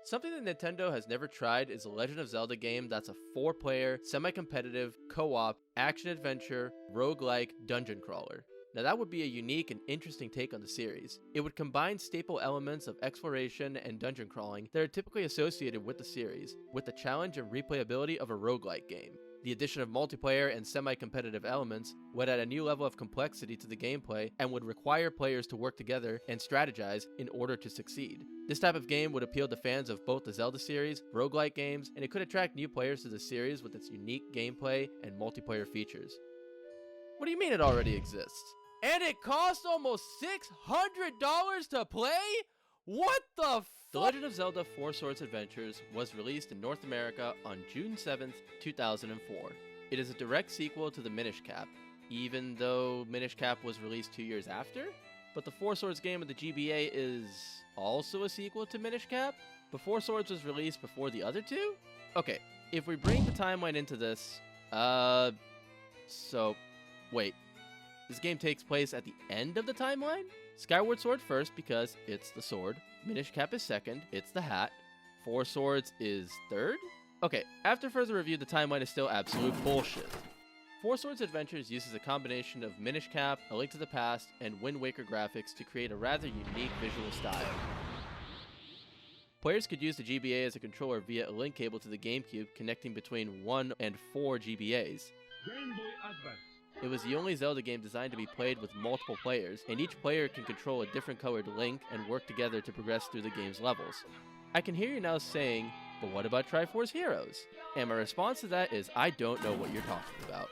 Something that Nintendo has never tried is a Legend of Zelda game that's a 4-player, semi-competitive, co-op, action-adventure, roguelike dungeon crawler. Now that would be a unique and interesting take on the series. It would combine staple elements of exploration and dungeon crawling that are typically associated with the series, with the challenge and replayability of a roguelike game. The addition of multiplayer and semi-competitive elements would add a new level of complexity to the gameplay and would require players to work together and strategize in order to succeed. This type of game would appeal to fans of both the Zelda series, roguelike games, and it could attract new players to the series with its unique gameplay and multiplayer features. What do you mean it already exists? And it costs almost $600 to play? What the fuck? The Legend of Zelda 4 Swords Adventures was released in North America on June 7th, 2004. It is a direct sequel to the Minish Cap, even though Minish Cap was released 2 years after? But the 4 Swords game of the GBA is also a sequel to Minish Cap? But 4 Swords was released before the other two? Okay, if we bring the timeline into this, wait. This game takes place at the end of the timeline? Skyward Sword first because it's the sword. Minish Cap is second, it's the hat. 4 Swords is third? Okay, after further review, the timeline is still absolute bullshit. 4 Swords Adventures uses a combination of Minish Cap, A Link to the Past, and Wind Waker graphics to create a rather unique visual style. Players could use the GBA as a controller via a link cable to the GameCube connecting between 1 and 4 GBAs. Game Boy Advance. It was the only Zelda game designed to be played with multiple players, and each player can control a different colored Link and work together to progress through the game's levels. I can hear you now saying, but what about Triforce Heroes? And my response to that is I don't know what you're talking about.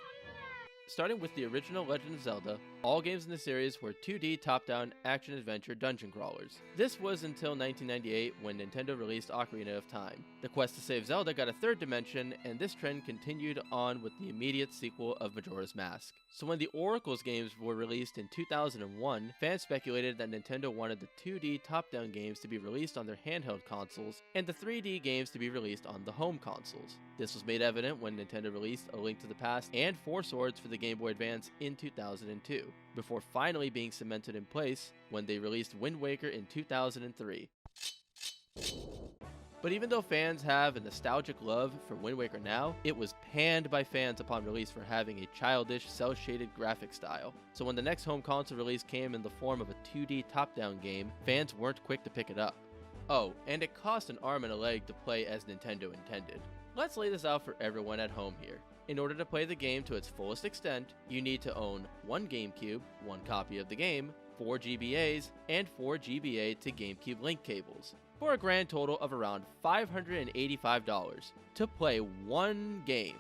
Starting with the original Legend of Zelda, all games in the series were 2D top-down action-adventure dungeon crawlers. This was until 1998 when Nintendo released Ocarina of Time. The quest to save Zelda got a third dimension, and this trend continued on with the immediate sequel of Majora's Mask. So when the Oracle's games were released in 2001, fans speculated that Nintendo wanted the 2D top-down games to be released on their handheld consoles, and the 3D games to be released on the home consoles. This was made evident when Nintendo released A Link to the Past and 4 Swords for the Game Boy Advance in 2002, before finally being cemented in place when they released Wind Waker in 2003. But even though fans have a nostalgic love for Wind Waker now, it was panned by fans upon release for having a childish, cel-shaded graphic style. So when the next home console release came in the form of a 2D top-down game, fans weren't quick to pick it up. Oh, and it cost an arm and a leg to play as Nintendo intended. Let's lay this out for everyone at home here. In order to play the game to its fullest extent, you need to own 1 GameCube, 1 copy of the game, 4 GBAs, and 4 GBA to GameCube link cables, for a grand total of around $585 to play 1 game.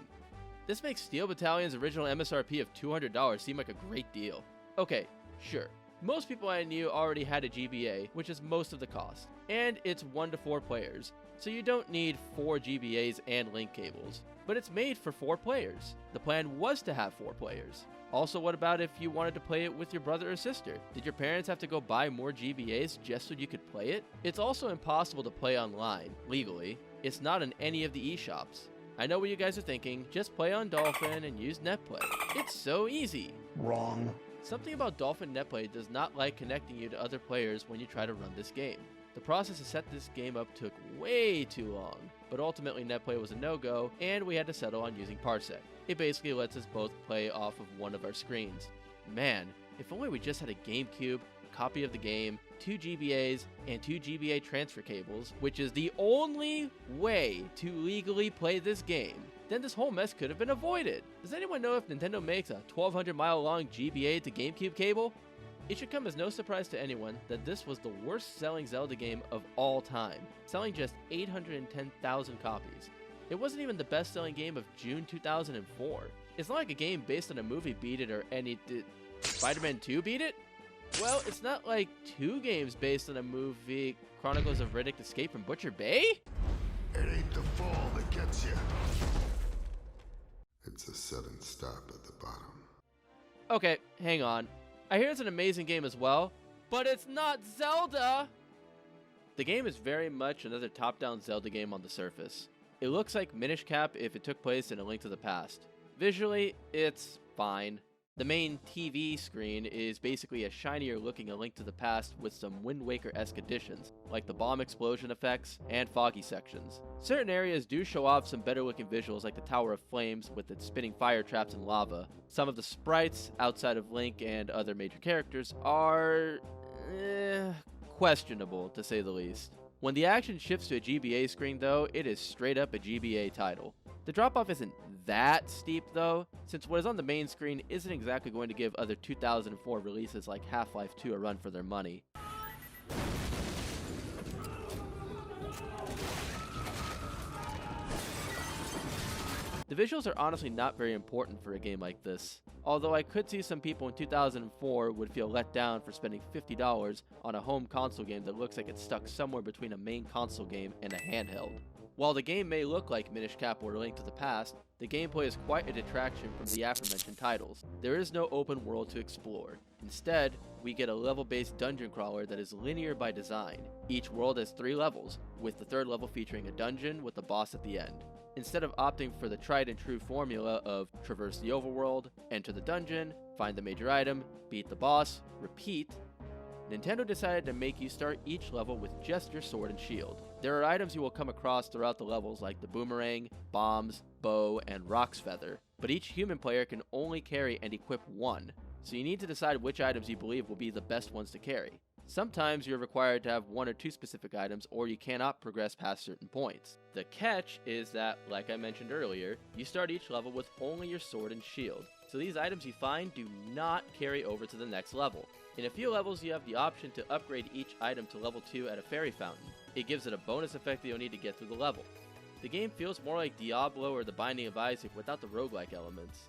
This makes Steel Battalion's original MSRP of $200 seem like a great deal. Okay, sure. Most people I knew already had a GBA, which is most of the cost, and it's 1 to 4 players, so you don't need 4 GBAs and link cables. But it's made for 4 players. The plan was to have 4 players. Also, what about if you wanted to play it with your brother or sister? Did your parents have to go buy more GBAs just so you could play it? It's also impossible to play online, legally. It's not in any of the eShops. I know what you guys are thinking, just play on Dolphin and use NetPlay. It's so easy. Wrong. Something about Dolphin NetPlay does not like connecting you to other players when you try to run this game. The process to set this game up took way too long, but ultimately NetPlay was a no-go, and we had to settle on using Parsec. It basically lets us both play off of one of our screens. Man, if only we just had a GameCube, a copy of the game, 2 GBAs, and 2 GBA transfer cables, which is the only way to legally play this game, then this whole mess could have been avoided. Does anyone know if Nintendo makes a 1,200-mile long GBA to GameCube cable? It should come as no surprise to anyone that this was the worst-selling Zelda game of all time, selling just 810,000 copies. It wasn't even the best-selling game of June 2004. It's not like a game based on a movie beat it or any... Did Spider-Man 2 beat it? Well, it's not like 2 games based on a movie, Chronicles of Riddick Escape from Butcher Bay? It ain't the fall that gets you. It's a sudden stop at the bottom. Okay, hang on. I hear it's an amazing game as well, but it's not Zelda! The game is very much another top-down Zelda game on the surface. It looks like Minish Cap if it took place in A Link to the Past. Visually, it's fine. The main TV screen is basically a shinier looking A Link to the Past with some Wind Waker-esque additions, like the bomb explosion effects and foggy sections. Certain areas do show off some better looking visuals like the Tower of Flames with its spinning fire traps and lava. Some of the sprites outside of Link and other major characters are questionable to say the least. When the action shifts to a GBA screen though, it is straight up a GBA title. The drop-off isn't that steep though, since what is on the main screen isn't exactly going to give other 2004 releases like Half-Life 2 a run for their money. The visuals are honestly not very important for a game like this, although I could see some people in 2004 would feel let down for spending $50 on a home console game that looks like it's stuck somewhere between a main console game and a handheld. While the game may look like Minish Cap or A Link to the Past, the gameplay is quite a detraction from the aforementioned titles. There is no open world to explore. Instead, we get a level-based dungeon crawler that is linear by design. Each world has 3 levels, with the 3rd level featuring a dungeon with a boss at the end. Instead of opting for the tried and true formula of traverse the overworld, enter the dungeon, find the major item, beat the boss, repeat, Nintendo decided to make you start each level with just your sword and shield. There are items you will come across throughout the levels like the boomerang, bombs, bow, and Rock's Feather, but each human player can only carry and equip one, so you need to decide which items you believe will be the best ones to carry. Sometimes you're required to have 1 or 2 specific items, or you cannot progress past certain points. The catch is that, like I mentioned earlier, you start each level with only your sword and shield, so these items you find do not carry over to the next level. In a few levels you have the option to upgrade each item to level 2 at a fairy fountain. It gives it a bonus effect that you'll need to get through the level. The game feels more like Diablo or The Binding of Isaac without the roguelike elements.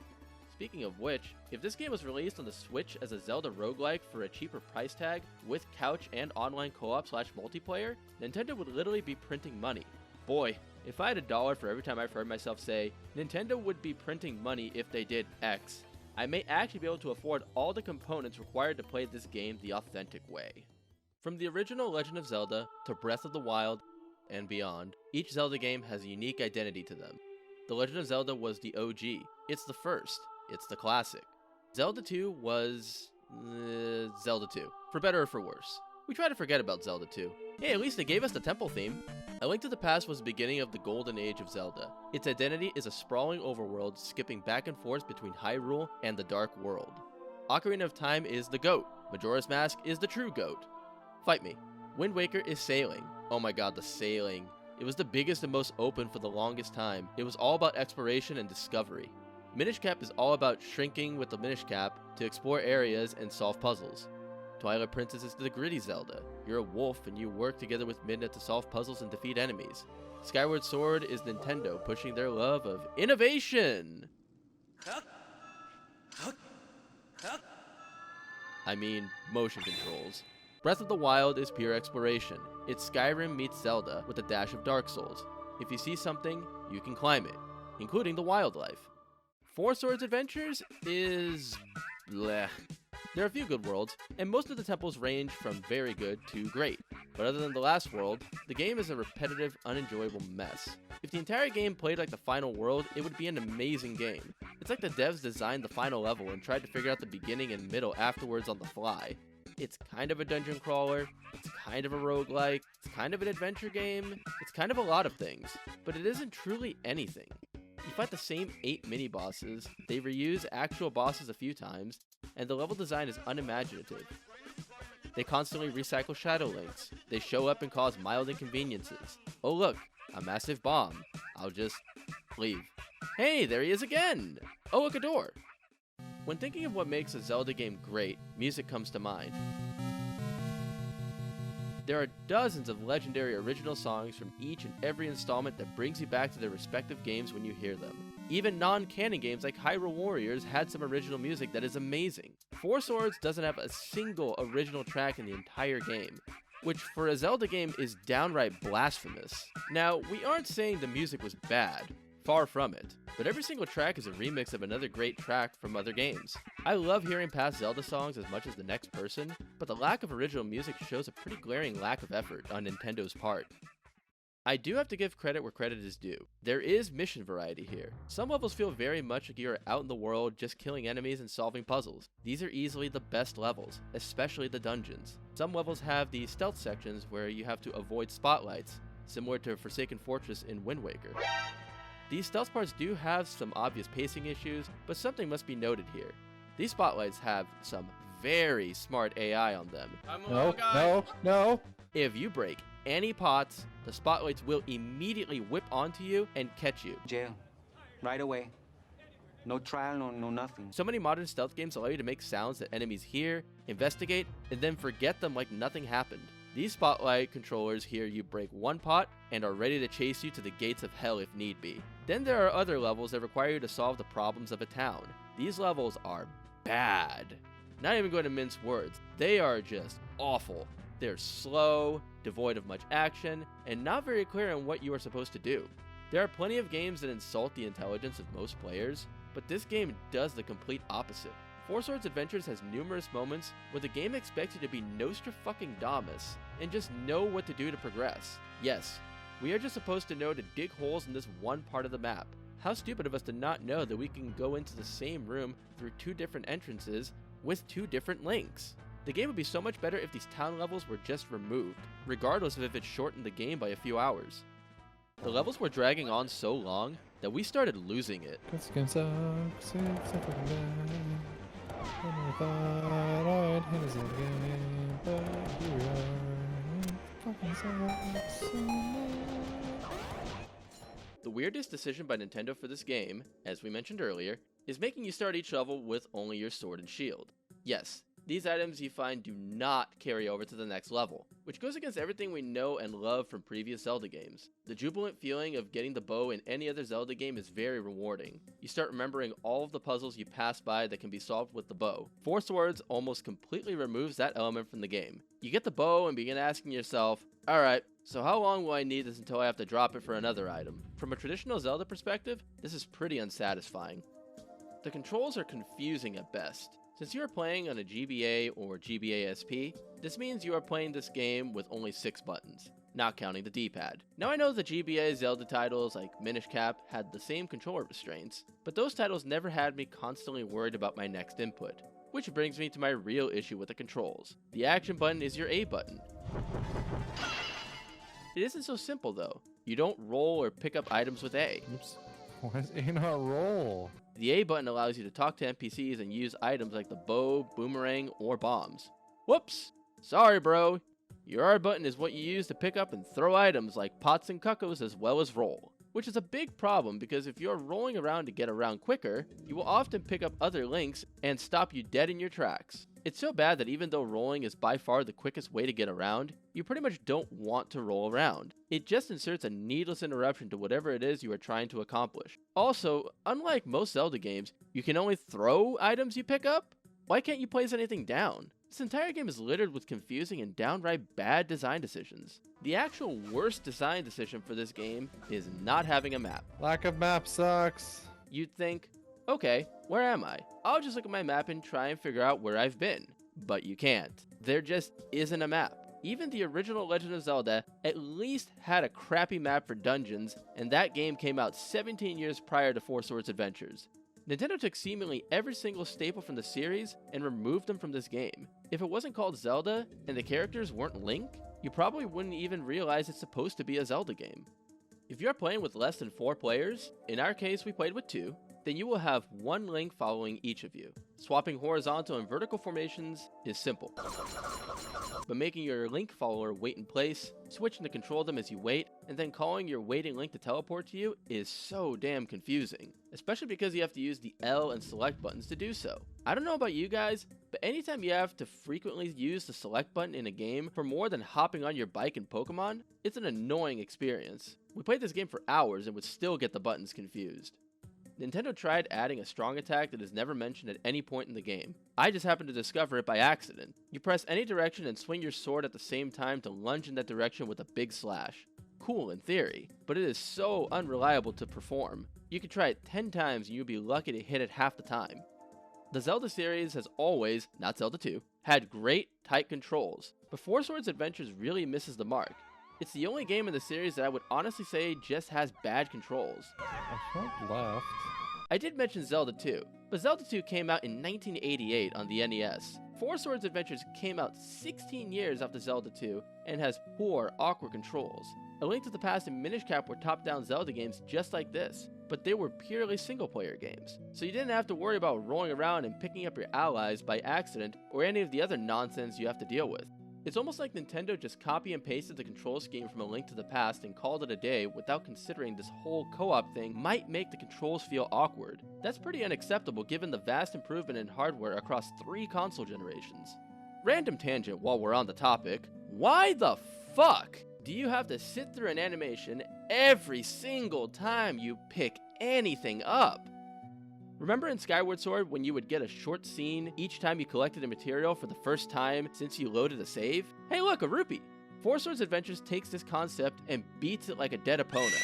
Speaking of which, if this game was released on the Switch as a Zelda roguelike for a cheaper price tag, with couch and online co-op/multiplayer, Nintendo would literally be printing money. Boy, if I had $1 for every time I've heard myself say, Nintendo would be printing money if they did X, I may actually be able to afford all the components required to play this game the authentic way. From the original Legend of Zelda to Breath of the Wild and beyond, each Zelda game has a unique identity to them. The Legend of Zelda was the OG. It's the first. It's the classic. Zelda 2 was... Zelda 2. For better or for worse. We try to forget about Zelda 2. Hey, at least they gave us the temple theme. A Link to the Past was the beginning of the golden age of Zelda. Its identity is a sprawling overworld skipping back and forth between Hyrule and the Dark World. Ocarina of Time is the GOAT. Majora's Mask is the true GOAT. Fight me. Wind Waker is sailing. Oh my god, the sailing. It was the biggest and most open for the longest time. It was all about exploration and discovery. Minish Cap is all about shrinking with the Minish Cap to explore areas and solve puzzles. Twilight Princess is the gritty Zelda. You're a wolf and you work together with Midna to solve puzzles and defeat enemies. Skyward Sword is Nintendo pushing their love of innovation! I mean, motion controls. Breath of the Wild is pure exploration. It's Skyrim meets Zelda with a dash of Dark Souls. If you see something, you can climb it, including the wildlife. Four Swords Adventures is... bleh. There are a few good worlds, and most of the temples range from very good to great. But other than the last world, the game is a repetitive, unenjoyable mess. If the entire game played like the final world, it would be an amazing game. It's like the devs designed the final level and tried to figure out the beginning and middle afterwards on the fly. It's kind of a dungeon crawler, it's kind of a roguelike, it's kind of an adventure game, it's kind of a lot of things, but it isn't truly anything. You fight the same 8 mini-bosses, they reuse actual bosses a few times, and the level design is unimaginative. They constantly recycle Shadow Links, they show up and cause mild inconveniences. Oh look, a massive bomb. I'll just leave. Hey, there he is again! Oh look, a door! When thinking of what makes a Zelda game great, music comes to mind. There are dozens of legendary original songs from each and every installment that brings you back to their respective games when you hear them. Even non-canon games like Hyrule Warriors had some original music that is amazing. Four Swords doesn't have a single original track in the entire game, which for a Zelda game is downright blasphemous. Now, we aren't saying the music was bad. Far from it, but every single track is a remix of another great track from other games. I love hearing past Zelda songs as much as the next person, but the lack of original music shows a pretty glaring lack of effort on Nintendo's part. I do have to give credit where credit is due. There is mission variety here. Some levels feel very much like you're out in the world just killing enemies and solving puzzles. These are easily the best levels, especially the dungeons. Some levels have the stealth sections where you have to avoid spotlights, similar to Forsaken Fortress in Wind Waker. These stealth parts do have some obvious pacing issues, but something must be noted here. These spotlights have some very smart AI on them. No. If you break any pots, the spotlights will immediately whip onto you and catch you. Jail. Right away. No trial, no nothing. So many modern stealth games allow you to make sounds that enemies hear, investigate, and then forget them like nothing happened. These spotlight controllers hear you break one pot and are ready to chase you to the gates of hell if need be. Then there are other levels that require you to solve the problems of a town. These levels are bad. Not even going to mince words. They are just awful. They're slow, devoid of much action, and not very clear on what you are supposed to do. There are plenty of games that insult the intelligence of most players, but this game does the complete opposite. Four Swords Adventures has numerous moments where the game expects you to be Nostradamus and just know what to do to progress. Yes, we are just supposed to know to dig holes in this one part of the map. How stupid of us to not know that we can go into the same room through two different entrances with two different links. The game would be so much better if these town levels were just removed, regardless of if it shortened the game by a few hours. The levels were dragging on so long that we started losing it. The weirdest decision by Nintendo for this game, as we mentioned earlier, is making you start each level with only your sword and shield. Yes, these items you find do not carry over to the next level, which goes against everything we know and love from previous Zelda games. The jubilant feeling of getting the bow in any other Zelda game is very rewarding. You start remembering all of the puzzles you pass by that can be solved with the bow. Four Swords almost completely removes that element from the game. You get the bow and begin asking yourself, alright, so how long will I need this until I have to drop it for another item? From a traditional Zelda perspective, this is pretty unsatisfying. The controls are confusing at best. Since you are playing on a GBA or GBA SP, this means you are playing this game with only 6 buttons, not counting the D-pad. Now I know the GBA Zelda titles like Minish Cap had the same controller restraints, but those titles never had me constantly worried about my next input. Which brings me to my real issue with the controls. The action button is your A button. It isn't so simple though. You don't roll or pick up items with A. Oops. Why is A not roll? The A button allows you to talk to NPCs and use items like the bow, boomerang, or bombs. Whoops! Sorry bro. Your R button is what you use to pick up and throw items like pots and cuckoos as well as roll. Which is a big problem because if you're rolling around to get around quicker, you will often pick up other links and stop you dead in your tracks. It's so bad that even though rolling is by far the quickest way to get around, you pretty much don't want to roll around. It just inserts a needless interruption to whatever it is you are trying to accomplish. Also, unlike most Zelda games, you can only throw items you pick up? Why can't you place anything down? This entire game is littered with confusing and downright bad design decisions. The actual worst design decision for this game is not having a map. Lack of map sucks. You'd think, okay, where am I? I'll just look at my map and try and figure out where I've been. But you can't. There just isn't a map. Even the original Legend of Zelda at least had a crappy map for dungeons, and that game came out 17 years prior to Four Swords Adventures. Nintendo took seemingly every single staple from the series and removed them from this game. If it wasn't called Zelda and the characters weren't Link, you probably wouldn't even realize it's supposed to be a Zelda game. If you're playing with less than 4 players, in our case we played with 2, then you will have one Link following each of you. Swapping horizontal and vertical formations is simple. But making your Link follower wait in place, switching to control them as you wait, and then calling your waiting Link to teleport to you is so damn confusing. Especially because you have to use the L and select buttons to do so. I don't know about you guys, but anytime you have to frequently use the select button in a game for more than hopping on your bike in Pokemon, it's an annoying experience. We played this game for hours and would still get the buttons confused. Nintendo tried adding a strong attack that is never mentioned at any point in the game. I just happened to discover it by accident. You press any direction and swing your sword at the same time to lunge in that direction with a big slash. Cool in theory, but it is so unreliable to perform. You could try it 10 times and you'd be lucky to hit it half the time. The Zelda series has always, not Zelda 2, had great, tight controls, but Four Swords Adventures really misses the mark. It's the only game in the series that I would honestly say just has bad controls. I felt left. I did mention Zelda 2, but Zelda 2 came out in 1988 on the NES. Four Swords Adventures came out 16 years after Zelda 2 and has poor, awkward controls. A Link to the Past and Minish Cap were top-down Zelda games just like this, but they were purely single-player games, so you didn't have to worry about rolling around and picking up your allies by accident or any of the other nonsense you have to deal with. It's almost like Nintendo just copy and pasted the control scheme from A Link to the Past and called it a day without considering this whole co-op thing might make the controls feel awkward. That's pretty unacceptable given the vast improvement in hardware across 3 console generations. Random tangent while we're on the topic, why the fuck do you have to sit through an animation every single time you pick anything up? Remember in Skyward Sword when you would get a short scene each time you collected a material for the first time since you loaded a save? Hey look, a rupee! Four Swords Adventures takes this concept and beats it like a dead opponent.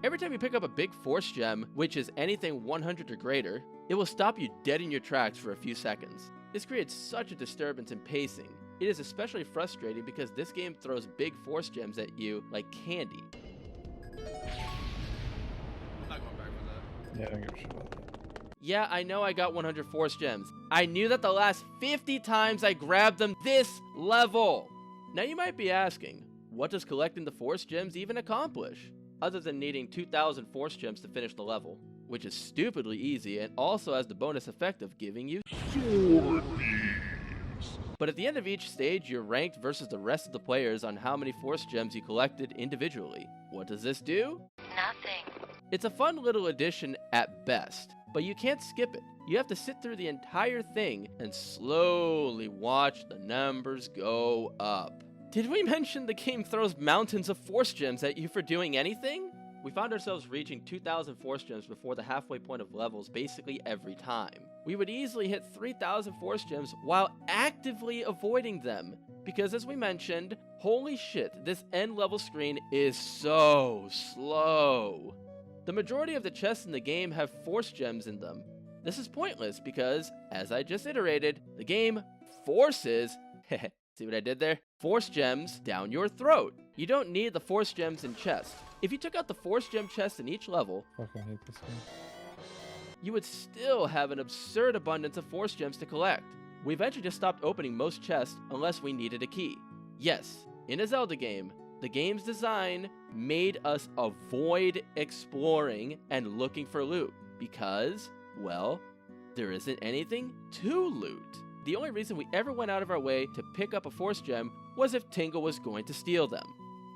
Every time you pick up a big force gem, which is anything 100 or greater, it will stop you dead in your tracks for a few seconds. This creates such a disturbance in pacing. It is especially frustrating because this game throws big force gems at you like candy. Yeah, I don't give a shit about that. Yeah, I know I got 100 force gems. I knew that the last 50 times I grabbed them this level. Now you might be asking, what does collecting the force gems even accomplish? Other than needing 2,000 force gems to finish the level, which is stupidly easy and also has the bonus effect of giving you sword beams. But at the end of each stage, you're ranked versus the rest of the players on how many force gems you collected individually. What does this do? Nothing. It's a fun little addition at best, but you can't skip it. You have to sit through the entire thing and slowly watch the numbers go up. Did we mention the game throws mountains of force gems at you for doing anything? We found ourselves reaching 2,000 force gems before the halfway point of levels basically every time. We would easily hit 3,000 force gems while actively avoiding them, because as we mentioned, holy shit, this end level screen is so slow. The majority of the chests in the game have force gems in them. This is pointless because, as I just iterated, the game forces, see what I did there? Force gems down your throat. You don't need the force gems in chests. If you took out the force gem chest in each level, Fucking hate this game. you would still have an absurd abundance of force gems to collect. We eventually just stopped opening most chests unless we needed a key. Yes, in a Zelda game, the game's design made us avoid exploring and looking for loot because, well, there isn't anything to loot. The only reason we ever went out of our way to pick up a force gem was if Tingle was going to steal them.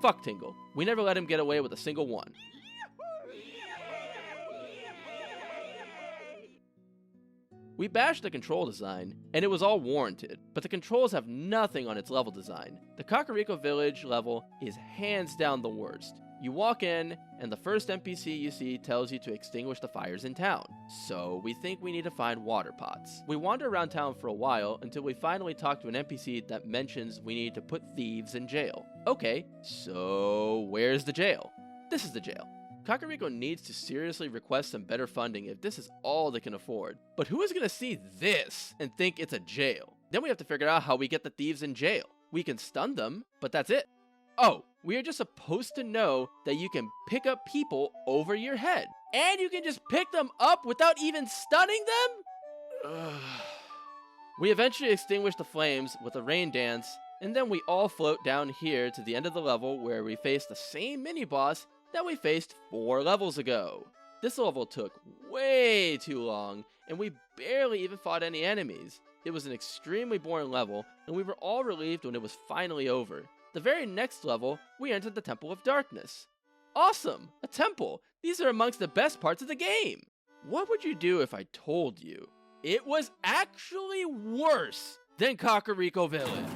Fuck Tingle. We never let him get away with a single one. We bashed the control design, and it was all warranted, but the controls have nothing on its level design. The Kakariko Village level is hands down the worst. You walk in, and the first NPC you see tells you to extinguish the fires in town. So we think we need to find water pots. We wander around town for a while until we finally talk to an NPC that mentions we need to put thieves in jail. Okay, so where's the jail? This is the jail. Kakariko needs to seriously request some better funding if this is all they can afford. But who is going to see this and think it's a jail? Then we have to figure out how we get the thieves in jail. We can stun them, but that's it. Oh, we are just supposed to know that you can pick up people over your head. And you can just pick them up without even stunning them? We eventually extinguish the flames with a rain dance, and then we all float down here to the end of the level where we face the same mini-boss that we faced 4 levels ago. This level took way too long, and we barely even fought any enemies. It was an extremely boring level, and we were all relieved when it was finally over. The very next level, we entered the Temple of Darkness. Awesome! A temple! These are amongst the best parts of the game! What would you do if I told you it was actually worse than Kakariko Village?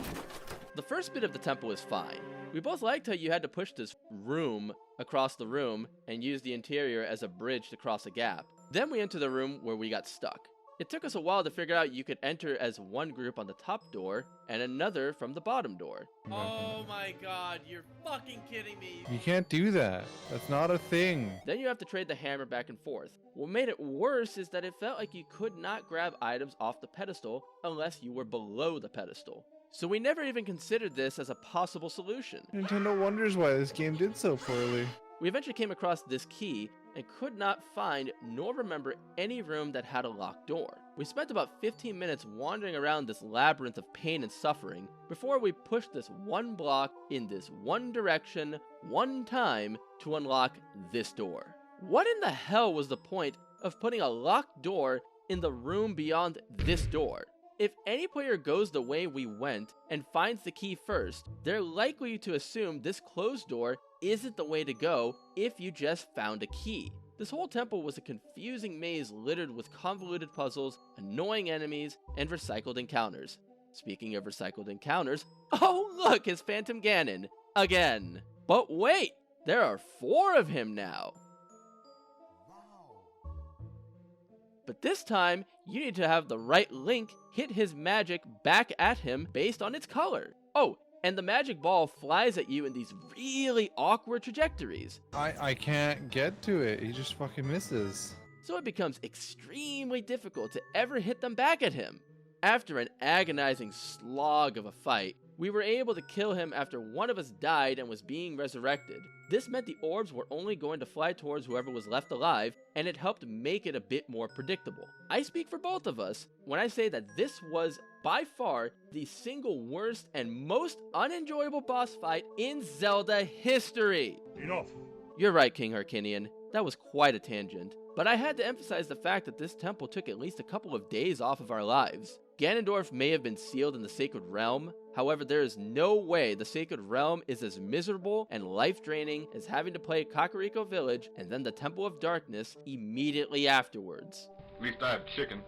The first bit of the temple is fine. We both liked how you had to push this room across the room and use the interior as a bridge to cross a gap. Then we enter the room where we got stuck. It took us a while to figure out you could enter as one group on the top door and another from the bottom door. Oh my god, you're fucking kidding me. You can't do that. That's not a thing. Then you have to trade the hammer back and forth. What made it worse is that it felt like you could not grab items off the pedestal unless you were below the pedestal. so we never even considered this as a possible solution. Nintendo wonders why this game did so poorly. We eventually came across this key and could not find nor remember any room that had a locked door. We spent about 15 minutes wandering around this labyrinth of pain and suffering before we pushed this one block in this one direction, one time, to unlock this door. What in the hell was the point of putting a locked door in the room beyond this door? If any player goes the way we went and finds the key first, they're likely to assume this closed door isn't the way to go if you just found a key. This whole temple was a confusing maze littered with convoluted puzzles, annoying enemies, and recycled encounters. Speaking of recycled encounters, oh look, it's Phantom Ganon, again. But wait, there are 4 of him now. But this time, you need to have the right Link hit his magic back at him based on its color. Oh, and the magic ball flies at you in these really awkward trajectories. I can't get to it. He just fucking misses. So it becomes extremely difficult to ever hit them back at him. After an agonizing slog of a fight, we were able to kill him after one of us died and was being resurrected. This meant the orbs were only going to fly towards whoever was left alive, and it helped make it a bit more predictable. I speak for both of us when I say that this was, by far, the single worst and most unenjoyable boss fight in Zelda history. Enough. You're right, King Harkinian. That was quite a tangent. But I had to emphasize the fact that this temple took at least a couple of days off of our lives. Ganondorf may have been sealed in the Sacred Realm, however there is no way the Sacred Realm is as miserable and life-draining as having to play Kakariko Village and then the Temple of Darkness immediately afterwards. At least I have chicken.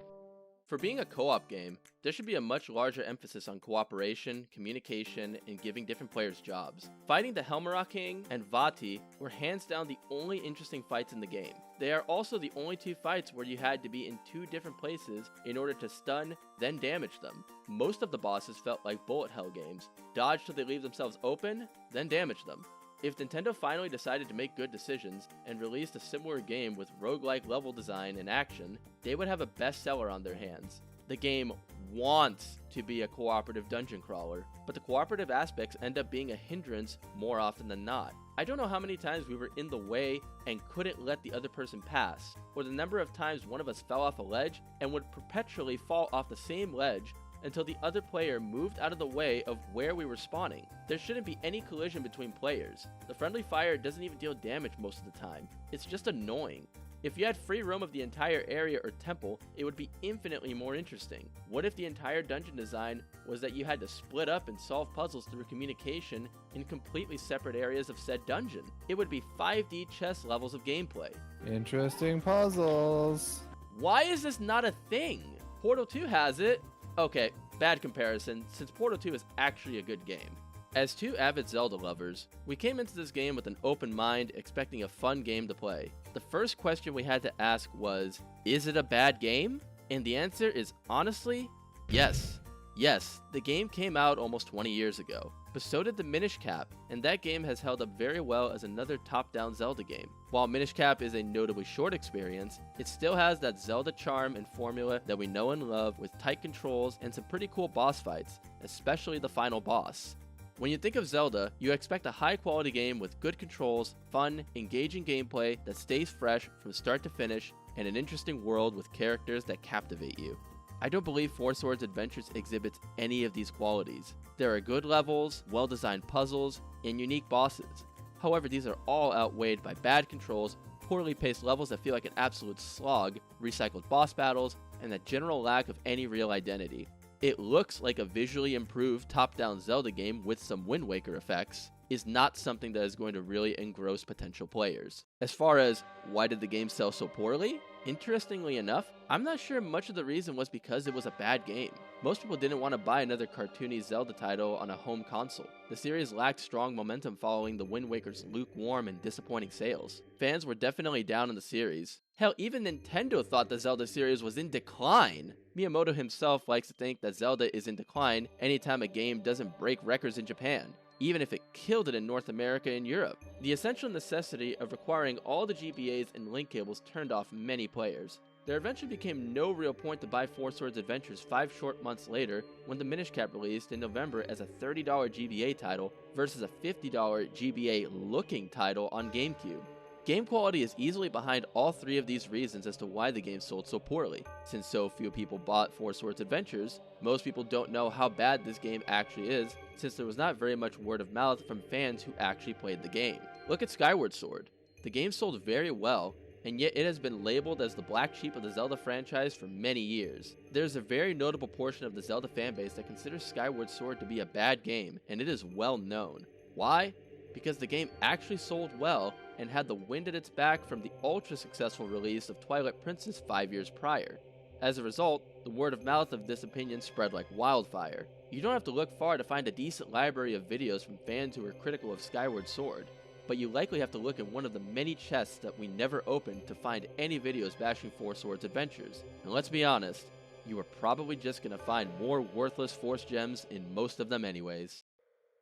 For being a co-op game, there should be a much larger emphasis on cooperation, communication, and giving different players jobs. Fighting the Helmera King and Vati were hands down the only interesting fights in the game. They are also the only 2 fights where you had to be in 2 different places in order to stun, then damage them. Most of the bosses felt like bullet hell games. Dodge till they leave themselves open, then damage them. If Nintendo finally decided to make good decisions and released a similar game with roguelike level design and action, they would have a bestseller on their hands. The game wants to be a cooperative dungeon crawler, but the cooperative aspects end up being a hindrance more often than not. I don't know how many times we were in the way and couldn't let the other person pass, or the number of times one of us fell off a ledge and would perpetually fall off the same ledge until the other player moved out of the way of where we were spawning. There shouldn't be any collision between players. The friendly fire doesn't even deal damage most of the time. It's just annoying. If you had free roam of the entire area or temple, it would be infinitely more interesting. What if the entire dungeon design was that you had to split up and solve puzzles through communication in completely separate areas of said dungeon? It would be 5D chess levels of gameplay. Interesting puzzles. Why is this not a thing? Portal 2 has it. Okay, bad comparison, since Portal 2 is actually a good game. As 2 avid Zelda lovers, we came into this game with an open mind, expecting a fun game to play. The first question we had to ask was, is it a bad game? And the answer is honestly, yes. Yes, the game came out almost 20 years ago, but so did the Minish Cap, and that game has held up very well as another top-down Zelda game. While Minish Cap is a notably short experience, it still has that Zelda charm and formula that we know and love with tight controls and some pretty cool boss fights, especially the final boss. When you think of Zelda, you expect a high-quality game with good controls, fun, engaging gameplay that stays fresh from start to finish, and an interesting world with characters that captivate you. I don't believe Four Swords Adventures exhibits any of these qualities. There are good levels, well-designed puzzles, and unique bosses. However, these are all outweighed by bad controls, poorly paced levels that feel like an absolute slog, recycled boss battles, and a general lack of any real identity. It looks like a visually improved top-down Zelda game with some Wind Waker effects, is not something that is going to really engross potential players. As far as why did the game sell so poorly? Interestingly enough, I'm not sure much of the reason was because it was a bad game. Most people didn't want to buy another cartoony Zelda title on a home console. The series lacked strong momentum following the Wind Waker's lukewarm and disappointing sales. Fans were definitely down on the series. Hell, even Nintendo thought the Zelda series was in decline. Miyamoto himself likes to think that Zelda is in decline anytime a game doesn't break records in Japan, even if it killed it in North America and Europe. The essential necessity of requiring all the GBAs and link cables turned off many players. There eventually became no real point to buy Four Swords Adventures 5 short months later when the Minish Cap released in November as a $30 GBA title versus a $50 GBA looking title on GameCube. Game quality is easily behind all three of these reasons as to why the game sold so poorly. Since so few people bought Four Swords Adventures, most people don't know how bad this game actually is, since there was not very much word of mouth from fans who actually played the game. Look at Skyward Sword. The game sold very well, and yet it has been labeled as the black sheep of the Zelda franchise for many years. There's a very notable portion of the Zelda fanbase that considers Skyward Sword to be a bad game, and it is well known. Why? Because the game actually sold well and had the wind at its back from the ultra-successful release of Twilight Princess 5 years prior. As a result, the word of mouth of this opinion spread like wildfire. You don't have to look far to find a decent library of videos from fans who were critical of Skyward Sword, but you likely have to look in one of the many chests that we never opened to find any videos bashing Four Swords Adventures. And let's be honest, you are probably just going to find more worthless Force Gems in most of them anyways.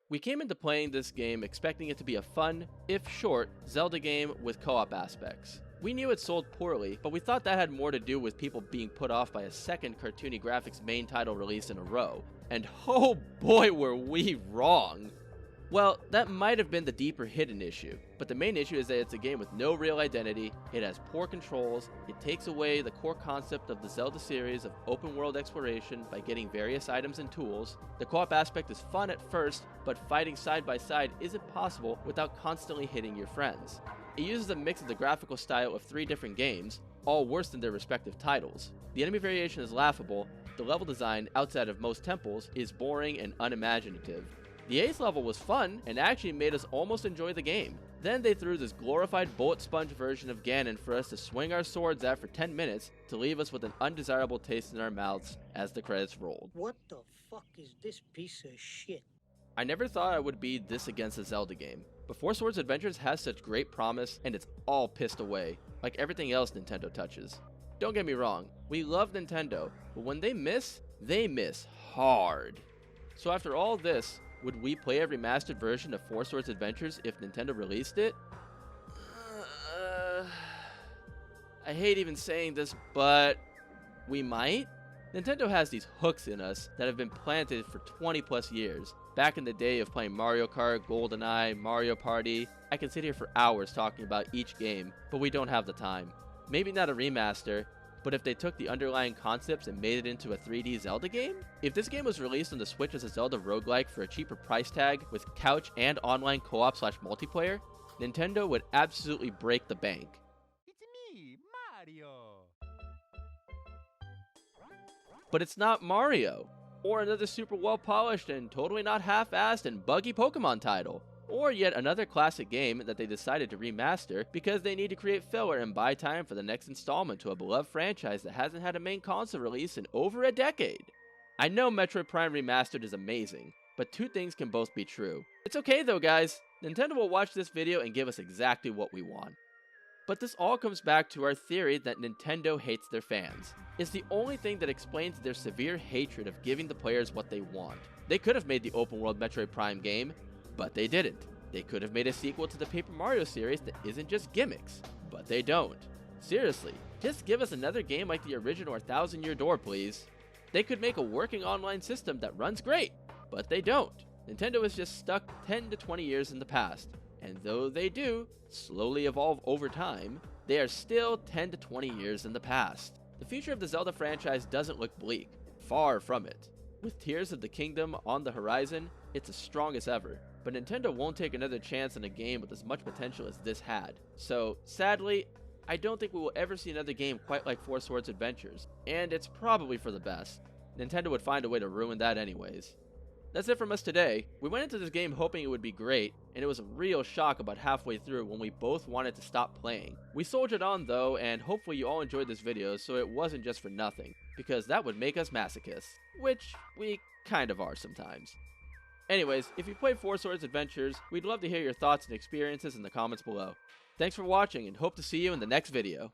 We came into playing this game expecting it to be a fun, if short, Zelda game with co-op aspects. We knew it sold poorly, but we thought that had more to do with people being put off by a second cartoony graphics main title release in a row. And oh boy were we wrong! Well, that might have been the deeper hidden issue, but the main issue is that it's a game with no real identity, it has poor controls, it takes away the core concept of the Zelda series of open world exploration by getting various items and tools. The co-op aspect is fun at first, but fighting side by side isn't possible without constantly hitting your friends. It uses a mix of the graphical style of 3 different games, all worse than their respective titles. The enemy variation is laughable, the level design, outside of most temples, is boring and unimaginative. The 8th level was fun and actually made us almost enjoy the game. Then they threw this glorified bullet sponge version of Ganon for us to swing our swords at for 10 minutes to leave us with an undesirable taste in our mouths as the credits rolled. What the fuck is this piece of shit? I never thought I would be this against a Zelda game, but Four Swords Adventures has such great promise and it's all pissed away, like everything else Nintendo touches. Don't get me wrong, we love Nintendo, but when they miss hard. So after all this, would we play a remastered version of Four Swords Adventures if Nintendo released it? I hate even saying this, but we might? Nintendo has these hooks in us that have been planted for 20 plus years. Back in the day of playing Mario Kart, GoldenEye, Mario Party, I can sit here for hours talking about each game, but we don't have the time. Maybe not a remaster, but if they took the underlying concepts and made it into a 3D Zelda game? If this game was released on the Switch as a Zelda roguelike for a cheaper price tag with couch and online co-op / multiplayer, Nintendo would absolutely break the bank. It's me, Mario! But it's not Mario, or another super well polished and totally not half-assed and buggy Pokemon title. Or yet another classic game that they decided to remaster because they need to create filler and buy time for the next installment to a beloved franchise that hasn't had a main console release in over a decade. I know Metroid Prime Remastered is amazing, but two things can both be true. It's okay though, guys. Nintendo will watch this video and give us exactly what we want. But this all comes back to our theory that Nintendo hates their fans. It's the only thing that explains their severe hatred of giving the players what they want. They could have made the open world Metroid Prime game, but they didn't. They could have made a sequel to the Paper Mario series that isn't just gimmicks, but they don't. Seriously, just give us another game like the original or Thousand Year Door, please. They could make a working online system that runs great, but they don't. Nintendo is just stuck 10 to 20 years in the past, and though they do slowly evolve over time, they are still 10 to 20 years in the past. The future of the Zelda franchise doesn't look bleak, far from it. With Tears of the Kingdom on the horizon, it's as strong as ever. But Nintendo won't take another chance on a game with as much potential as this had. So, sadly, I don't think we will ever see another game quite like Four Swords Adventures, and it's probably for the best. Nintendo would find a way to ruin that anyways. That's it from us today. We went into this game hoping it would be great, and it was a real shock about halfway through when we both wanted to stop playing. We soldiered on though, and hopefully you all enjoyed this video so it wasn't just for nothing, because that would make us masochists, which we kind of are sometimes. Anyways, if you played Four Swords Adventures, we'd love to hear your thoughts and experiences in the comments below. Thanks for watching and hope to see you in the next video.